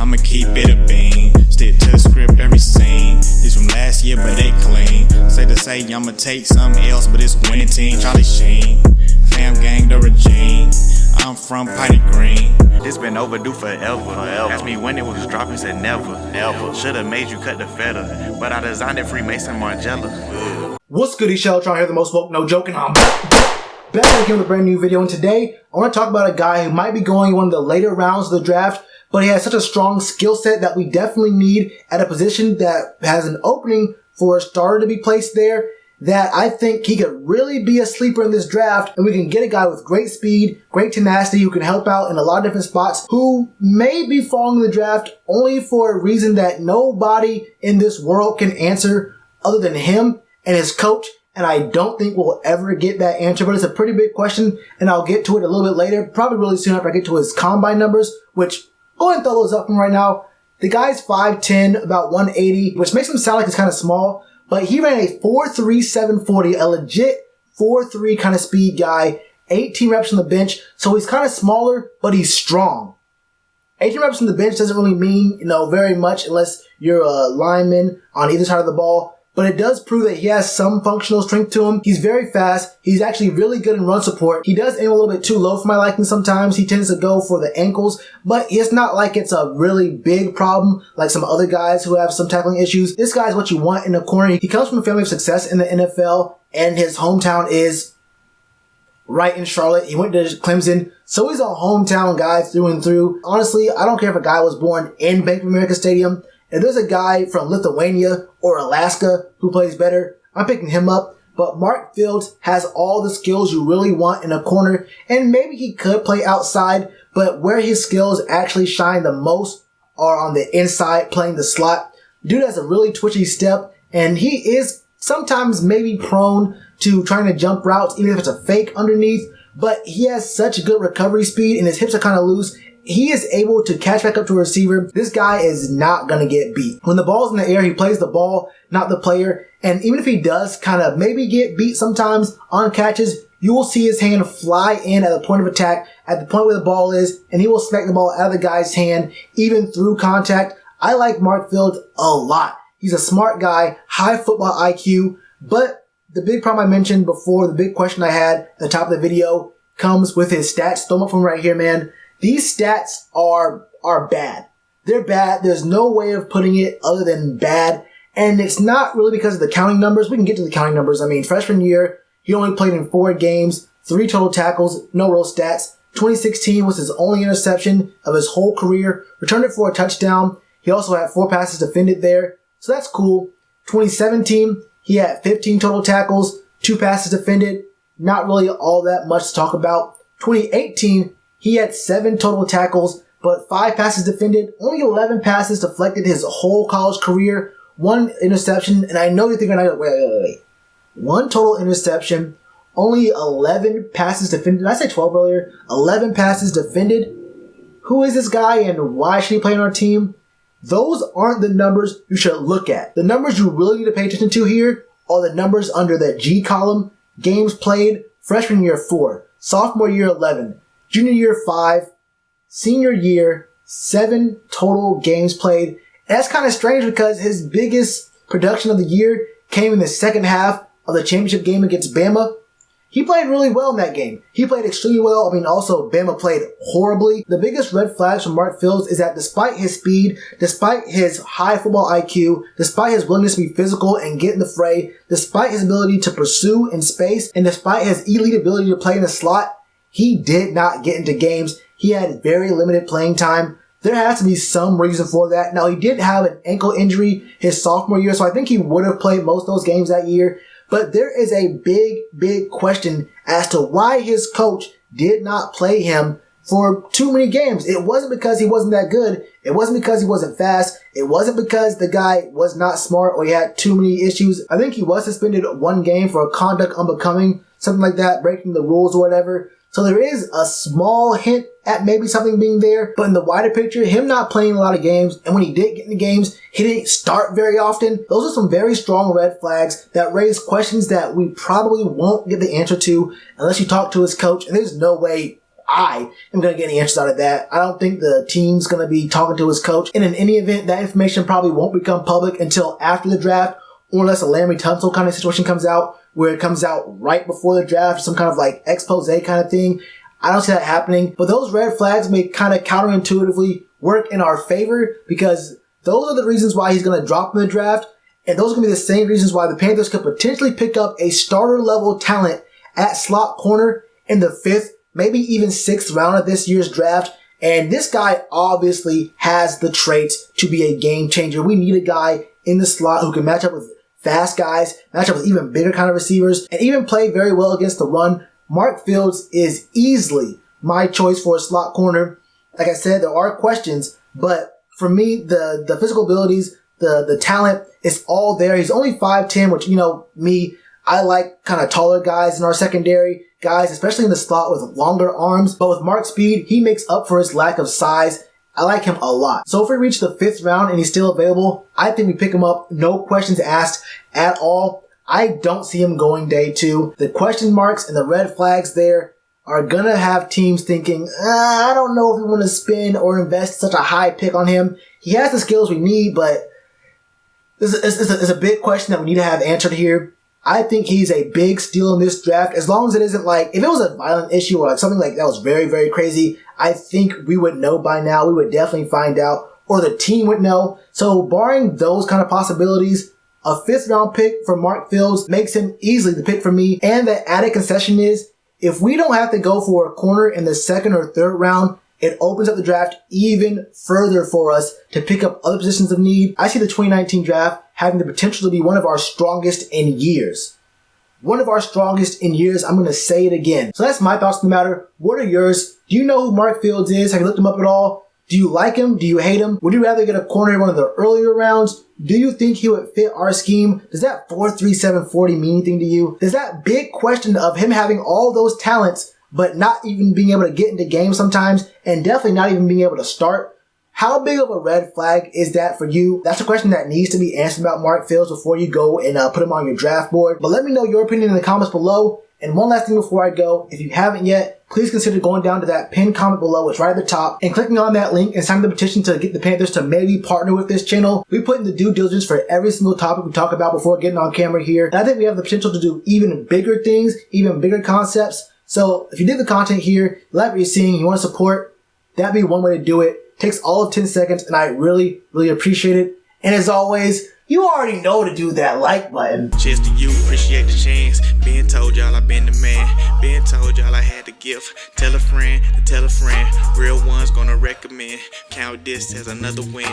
I'ma keep it a bean. Stick to the script, every scene. This from last year, but they clean. Say to say, I'ma take something else, but it's winning team. Charlie Sheen, fam gang, the regime. I'm from Piney Green. This been overdue forever. Asked me when it was dropping, said never. Should've made you cut the feather, but I designed it Freemason Margiela. What's good, Shellitronnn here, the most woke, no joking. I'm back again with a brand new video, and today I want to talk about a guy who might be going in one of the later rounds of the draft, but he has such a strong skill set that we definitely need at a position that has an opening for a starter to be placed there, that I think he could really be a sleeper in this draft, and we can get a guy with great speed, great tenacity, who can help out in a lot of different spots, who may be falling in the draft only for a reason that nobody in this world can answer other than him and his coach. And I don't think we'll ever get that answer, but it's a pretty big question, and I'll get to it a little bit later, probably really soon after I get to his combine numbers, which, go ahead and throw those up from right now. The guy's 5'10", about 180, which makes him sound like he's kind of small, but he ran a 4.3 740, a legit 4.3 kind of speed guy, 18 reps on the bench, so he's kind of smaller, but he's strong. 18 reps on the bench doesn't really mean, very much unless you're a lineman on either side of the ball. But it does prove that he has some functional strength to him. He's very fast. He's actually really good in run support. He does aim a little bit too low for my liking sometimes. He tends to go for the ankles, but it's not like it's a really big problem like some other guys who have some tackling issues. This guy is what you want in a corner. He comes from a family of success in the NFL, and his hometown is right in Charlotte. He went to Clemson, so he's a hometown guy through and through. Honestly, I don't care if a guy was born in Bank of America Stadium. If there's a guy from Lithuania or Alaska who plays better, I'm picking him up. But Mark Fields has all the skills you really want in a corner, and maybe he could play outside, but where his skills actually shine the most are on the inside, playing the slot. Dude has a really twitchy step, and he is sometimes maybe prone to trying to jump routes, even if it's a fake underneath, but he has such good recovery speed, and his hips are kind of loose. He is able to catch back up to a receiver. This guy is not going to get beat. When the ball's in the air, he plays the ball, not the player. And even if he does kind of maybe get beat sometimes on catches, you will see his hand fly in at the point of attack, at the point where the ball is, and he will smack the ball out of the guy's hand, even through contact. I like Mark Fields a lot. He's a smart guy, high football IQ, but the big problem I mentioned before, the big question I had at the top of the video, comes with his stats. Throw them up from right here, man. These stats are bad. They're bad. There's no way of putting it other than bad. And it's not really because of the counting numbers. We can get to the counting numbers. I mean, freshman year, he only played in 4 games, 3 total tackles, no real stats. 2016 was his only interception of his whole career. Returned it for a touchdown. He also had 4 passes defended there. So that's cool. 2017, he had 15 total tackles, 2 passes defended. Not really all that much to talk about. 2018, he had 7 total tackles, but 5 passes defended, only 11 passes deflected his whole college career, 1 interception, and I know you're thinking, wait. 1 total interception, only 11 passes defended. Did I say 12 earlier? 11 passes defended. Who is this guy and why should he play on our team? Those aren't the numbers you should look at. The numbers you really need to pay attention to here are the numbers under the G column. Games played, freshman year 4, sophomore year 11, junior year 5, senior year 7 total games played. And that's kind of strange because his biggest production of the year came in the second half of the championship game against Bama. He played really well in that game. He played extremely well. I mean, also, Bama played horribly. The biggest red flags from Mark Fields is that despite his speed, despite his high football IQ, despite his willingness to be physical and get in the fray, despite his ability to pursue in space, and despite his elite ability to play in the slot, he did not get into games. He had very limited playing time. There has to be some reason for that. Now, he did have an ankle injury his sophomore year, so I think he would have played most of those games that year. But there is a big question as to why his coach did not play him for too many games. It wasn't because he wasn't that good. It wasn't because he wasn't fast. It wasn't because the guy was not smart or he had too many issues. I think he was suspended 1 game for conduct unbecoming, something like that, breaking the rules or whatever. So there is a small hint at maybe something being there, but in the wider picture, him not playing a lot of games, and when he did get in the games, he didn't start very often. Those are some very strong red flags that raise questions that we probably won't get the answer to unless you talk to his coach, and there's no way I am going to get any answers out of that. I don't think the team's going to be talking to his coach. And in any event, that information probably won't become public until after the draft, or unless a Larry Tunsil kind of situation comes out, where it comes out right before the draft, some kind of like expose kind of thing. I don't see that happening. But those red flags may kind of counterintuitively work in our favor, because those are the reasons why he's going to drop in the draft. And those are going to be the same reasons why the Panthers could potentially pick up a starter level talent at slot corner in the 5th, maybe even 6th round of this year's draft. And this guy obviously has the traits to be a game changer. We need a guy in the slot who can match up with fast guys, match up with even bigger kind of receivers, and even play very well against the run. Mark Fields is easily my choice for a slot corner. Like I said, there are questions, but for me, the physical abilities, the talent is all there. He's only 5'10", which, me, I like kind of taller guys in our secondary, guys, especially in the slot with longer arms. But with Mark's speed, he makes up for his lack of size. I like him a lot. So if we reach the 5th round and he's still available, I think we pick him up. No questions asked at all. I don't see him going day 2. The question marks and the red flags there are going to have teams thinking, I don't know if we want to spend or invest such a high pick on him. He has the skills we need, but it's a big question that we need to have answered here. I think he's a big steal in this draft, as long as it isn't like, if it was a violent issue or like something like that was very, very crazy, I think we would know by now. We would definitely find out, or the team would know. So barring those kind of possibilities, a 5th round pick for Mark Fields makes him easily the pick for me. And the added concession is, if we don't have to go for a corner in the 2nd or 3rd round, it opens up the draft even further for us to pick up other positions of need. I see the 2019 draft having the potential to be one of our strongest in years. One of our strongest in years. I'm going to say it again. So that's my thoughts on the matter. What are yours? Do you know who Mark Fields is? Have you looked him up at all? Do you like him? Do you hate him? Would you rather get a corner in one of the earlier rounds? Do you think he would fit our scheme? Does that 4.37 40 mean anything to you? Does that big question of him having all those talents but not even being able to get into games sometimes, and definitely not even being able to start, how big of a red flag is that for you? That's a question that needs to be answered about Mark Fields before you go and put him on your draft board. But let me know your opinion in the comments below. And one last thing before I go, if you haven't yet, please consider going down to that pinned comment below. It's right at the top, and clicking on that link and signing the petition to get the Panthers to maybe partner with this channel. We put in the due diligence for every single topic we talk about before getting on camera here. And I think we have the potential to do even bigger things, even bigger concepts. So if you dig the content here, you like what you're seeing, you want to support, that'd be one way to do it. It takes all of 10 seconds, and I really, really appreciate it. And as always, you already know to do that like button. Cheers to you, appreciate the chance. Being told y'all I been the man. Being told y'all I had the gift. Tell a friend to tell a friend. Real ones gonna recommend. Count this as another win.